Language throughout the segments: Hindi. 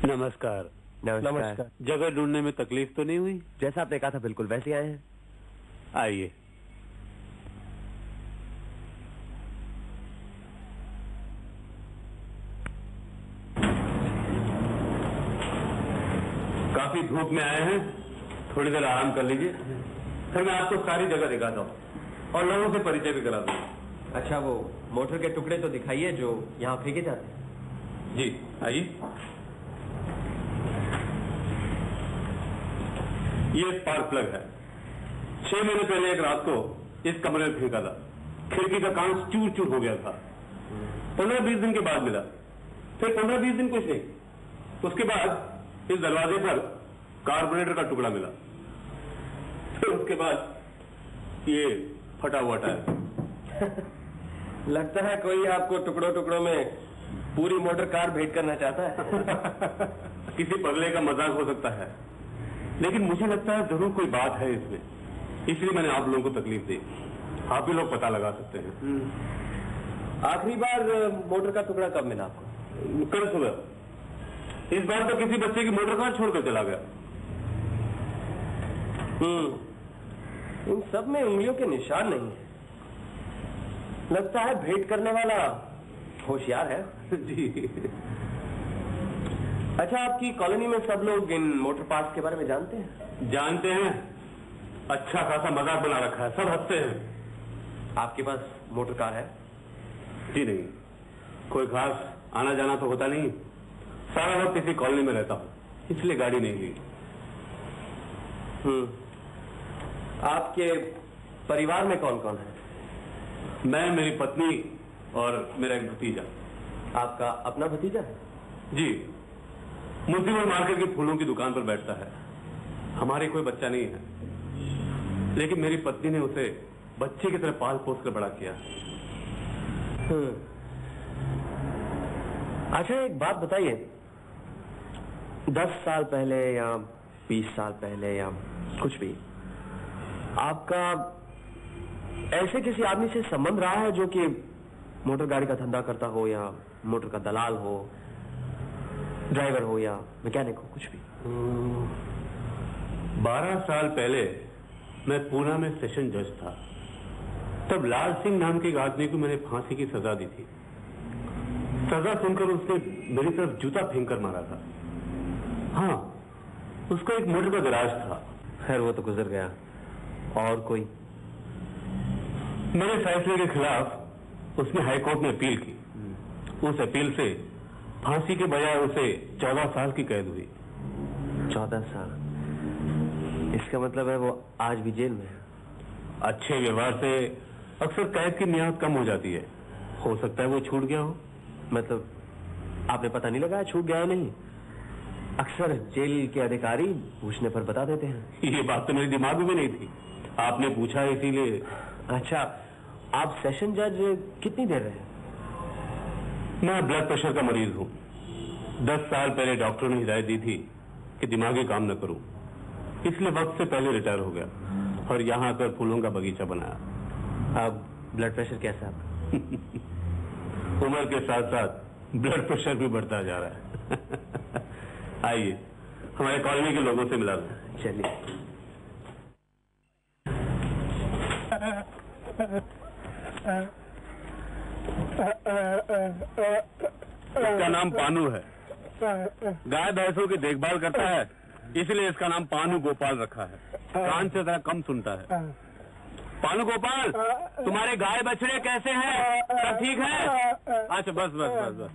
नमस्कार। नमस्कार। जगह ढूंढने में तकलीफ तो नहीं हुई? जैसा आपने कहा था बिल्कुल वैसे ही आए हैं। आइए। काफी धूप में आए हैं, थोड़ी देर आराम कर लीजिए, फिर मैं आपको सारी जगह दिखाता हूँ और लोगों से परिचय भी करा दूंगा। अच्छा, वो मोटर के टुकड़े तो दिखाइए जो यहाँ फेंके जाते हैं। जी आइए। ये स्पार्क प्लग है। 6 महीने पहले एक रात को इस कमरे में फेंका था। खिड़की का कांच चूर चूर हो गया था। 15-20 दिन के बाद मिला, फिर 15-20 दिन कुछ नहीं, उसके बाद इस दरवाजे पर कार्बोरेटर का टुकड़ा मिला, फिर उसके बाद ये फटा हुआ टायर। लगता है कोई आपको टुकड़ों टुकड़ों में पूरी मोटर कार भेंट करना चाहता है। किसी पगले का मजाक हो सकता है, लेकिन मुझे लगता है जरूर कोई बात है इसमें, इसलिए मैंने आप लोगों को तकलीफ दी। आप ही लोग पता लगा सकते हैं। आखिरी बार मोटर का टुकड़ा कब मिला आपको? कल सुबह। इस बार तो किसी बच्चे की मोटर कार छोड़कर चला गया। इन सब में उंगलियों के निशान नहीं है। लगता है भेंट करने वाला होशियार है। जी। अच्छा, आपकी कॉलोनी में सब लोग इन मोटर पार्ट्स के बारे में जानते हैं? जानते हैं, अच्छा खासा मजाक बना रखा है, सब हंसते हैं। आपके पास मोटर कार है? जी नहीं, कोई खास आना जाना तो होता नहीं, सारा वक्त इसी कॉलोनी में रहता हूँ, इसलिए गाड़ी नहीं ली। आपके परिवार में कौन कौन है? मैं, मेरी पत्नी और मेरा एक भतीजा। आपका अपना भतीजा है? जी, मुंशीपुर मार्केट की फूलों की दुकान पर बैठता है। हमारे कोई बच्चा नहीं है, लेकिन मेरी पत्नी ने उसे बच्चे की तरह पाल पोस कर बड़ा किया। अच्छा, एक बात बताइए, 10 साल पहले या 20 साल पहले या कुछ भी आपका ऐसे किसी आदमी से संबंध रहा है जो कि मोटर गाड़ी का धंधा करता हो, या मोटर का दलाल हो, ड्राइवर हो या मैकेनिक हो, कुछ भी? 12 साल पहले मैं पूना में सेशन जज था। तब लाल सिंह नाम के एक आदमी को मैंने फांसी की सजा दी थी। सजा सुनकर उसने मेरी तरफ जूता फेंक कर मारा था। हाँ, उसका एक मोटर का गैराज था। खैर, वो तो गुजर गया। और कोई? मेरे फैसले के खिलाफ उसने हाईकोर्ट में अपील की। उस अपील से फांसी के बजाय उसे 14 साल की कैद हुई। 14 साल? इसका मतलब है वो आज भी जेल में है। अच्छे व्यवहार से अक्सर कैद की मियाद कम हो जाती है, हो सकता है वो छूट गया हो। मतलब आपने पता नहीं लगाया छूट गया नहीं? अक्सर जेल के अधिकारी पूछने पर बता देते हैं। ये बात तो मेरे दिमाग में भी नहीं थी, आपने पूछा इसीलिए। अच्छा, आप सेशन जज कितनी देर रहे? मैं ब्लड प्रेशर का मरीज हूँ। 10 साल पहले डॉक्टर ने हिदायत दी थी कि दिमागी काम न करूं, इसलिए वक्त से पहले रिटायर हो गया और यहाँ आकर फूलों का बगीचा बनाया। अब ब्लड प्रेशर कैसा है? उम्र के साथ साथ ब्लड प्रेशर भी बढ़ता जा रहा है। आइए, हमारे कॉलोनी के लोगों से मिला दें। चलिए। इसका नाम पानू है, गाय भैंसों की देखभाल करता है, इसलिए इसका नाम पानू गोपाल रखा है। कान से जरा कम सुनता है। पानू गोपाल, तुम्हारे गाय बछड़े कैसे हैं? सब ठीक है? अच्छा, बस बस बस बस।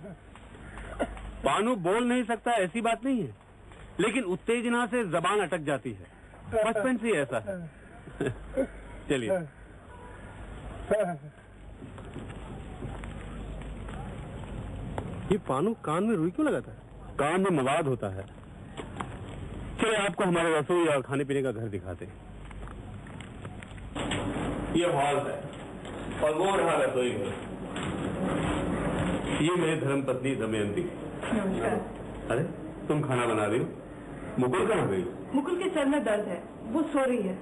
पानू बोल नहीं सकता ऐसी बात नहीं है, लेकिन उत्तेजना से जबान अटक जाती है। बचपन से ऐसा है। चलिए। ये पानू कान में रुई क्यों लगाता है? कान में मवाद होता है। चलिए, आपको हमारे रसोई और खाने पीने का घर दिखाते हैं। ये हॉल है और वो रहा रसोई घर। ये मेरी धर्मपत्नी दमयंती। अरे, तुम खाना बना रही हो? मुकुल कहाँ गई? मुकुल के सर में दर्द है, वो सो रही है।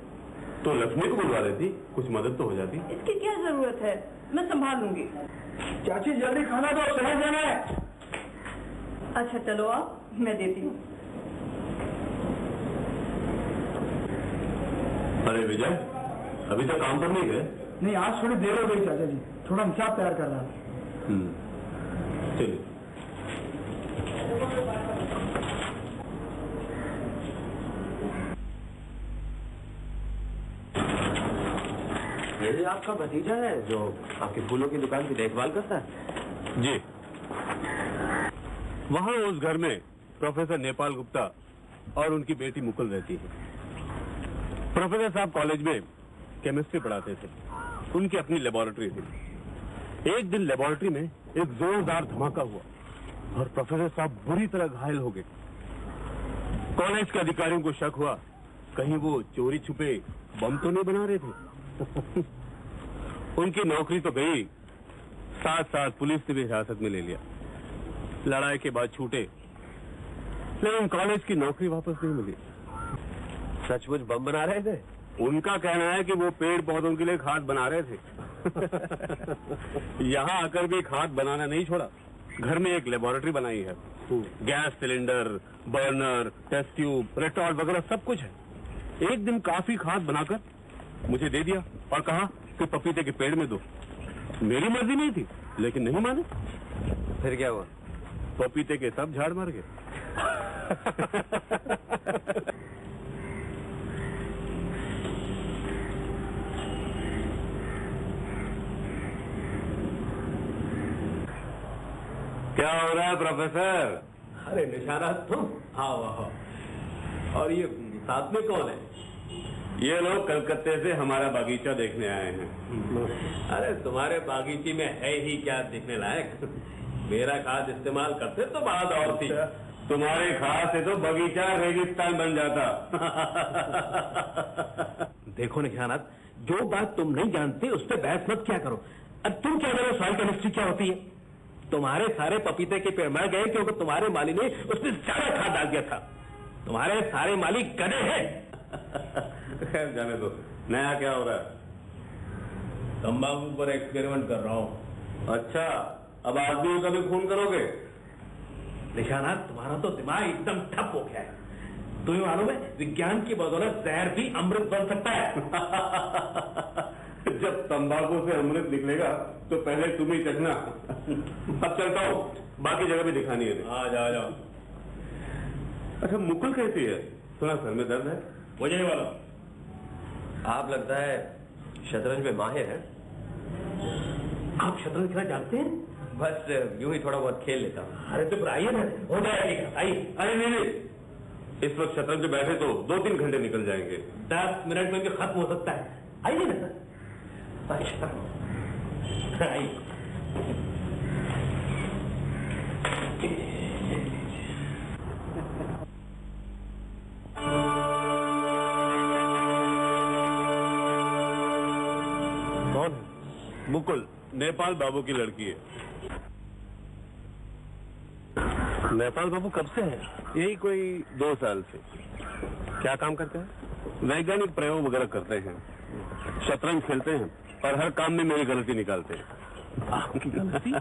तो लक्ष्मी को बुलवा देती, कुछ मदद तो हो जाती। इसकी क्या जरूरत है, मैं संभाल लूंगी। चाची जल्दी खाना दो, शहर जाना है। अच्छा चलो, आप मैं देती हूँ। अरे विजय, अभी तक काम पर नहीं गए? नहीं, आज थोड़ी देर हो गई चाचा जी, थोड़ा हिसाब तैयार कर रहा था। चलिए। ये आपका भतीजा है जो आपके फूलों की दुकान की देखभाल करता है? जी। वहाँ उस घर में प्रोफेसर नेपाल गुप्ता और उनकी बेटी मुकुल रहती है। प्रोफेसर साहब कॉलेज में केमिस्ट्री पढ़ाते थे, उनकी अपनी लेबोरेटरी थी। एक दिन लेबोरेटरी में एक जोरदार धमाका हुआ और प्रोफेसर साहब बुरी तरह घायल हो गए। कॉलेज के अधिकारियों को शक हुआ कहीं वो चोरी छुपे बम तो नहीं बना रहे थे। उनकी नौकरी तो गई, साथ साथ पुलिस ने भी हिरासत में ले लिया। लड़ाई के बाद छूटे, लेकिन कॉलेज की नौकरी वापस नहीं मिली। सचमुच बम बना रहे थे? उनका कहना है कि वो पेड़ पौधों के लिए खाद बना रहे थे। यहाँ आकर भी खाद बनाना नहीं छोड़ा, घर में एक लेबोरेटरी बनाई है। Gas cylinder, burner, test tube, retort वगैरह सब कुछ है। एक दिन काफी खाद बनाकर मुझे दे दिया और कहा कि पपीते के पेड़ में दो। मेरी मर्जी नहीं थी, लेकिन नहीं माने। फिर क्या हुआ? पपीते के सब झाड़ मर गए। क्या हो रहा है प्रोफेसर? अरे निशाना तुम? आओ आओ। और ये साथ में कौन है? ये लोग कलकत्ते से हमारा बागीचा देखने आए हैं। अरे तुम्हारे बागीचे में है ही क्या देखने लायक? मेरा खाद इस्तेमाल करते तो बात और थी। तुम्हारे खाद से तो बगीचा रेगिस्तान बन जाता। देखो निशानात, जो बात तुम नहीं जानते उस पर बहस मत क्या करो। अब तुम क्या करो, सॉइल केमिस्ट्री क्या होती है? तुम्हारे सारे पपीते के पेड़ मर गए क्योंकि तुम्हारे माली ने उसमें ज्यादा खाद डाल दिया था। तुम्हारे सारे माली गधे हैं। खैर जाने दो, नया क्या हो रहा है? तंबाकू पर एक्सपेरिमेंट कर रहा हूँ। अच्छा, अब आदमियों का भी खून करोगे? निशानात, तुम्हारा तो दिमाग एकदम ठप हो गया है। तुम्हें मालूम है, विज्ञान की बदौलत जहर भी अमृत बन सकता है। जब तंबाकू से अमृत निकलेगा तो पहले तुम ही चखना। अब चलता हूँ, बाकी जगह भी दिखानी है। आ जाओ। अच्छा, मुकुल कैसी है? सुना सर में दर्द है। वजह वाला आप लगता है शतरंज में माहिर हैं। आप शतरंज खेलना जानते हैं? बस यूं ही थोड़ा बहुत खेल लेता हूँ। अरे तो आइए ना, हो जाएगा। आइए। अरे नहीं, इस वक्त शतरंज में बैठे तो 2-3 घंटे निकल जाएंगे। 10 मिनट में भी खत्म हो सकता है। आइए ना। अच्छा आइए। कौन है? मुकुल, नेपाल बाबू की लड़की है। नेपाल बाबू कब से है? यही कोई 2 साल से। क्या काम करते हैं? वैज्ञानिक प्रयोग वगैरह करते हैं, शतरंज खेलते हैं और हर काम में मेरी गलती निकालते हैं। आपकी गलती?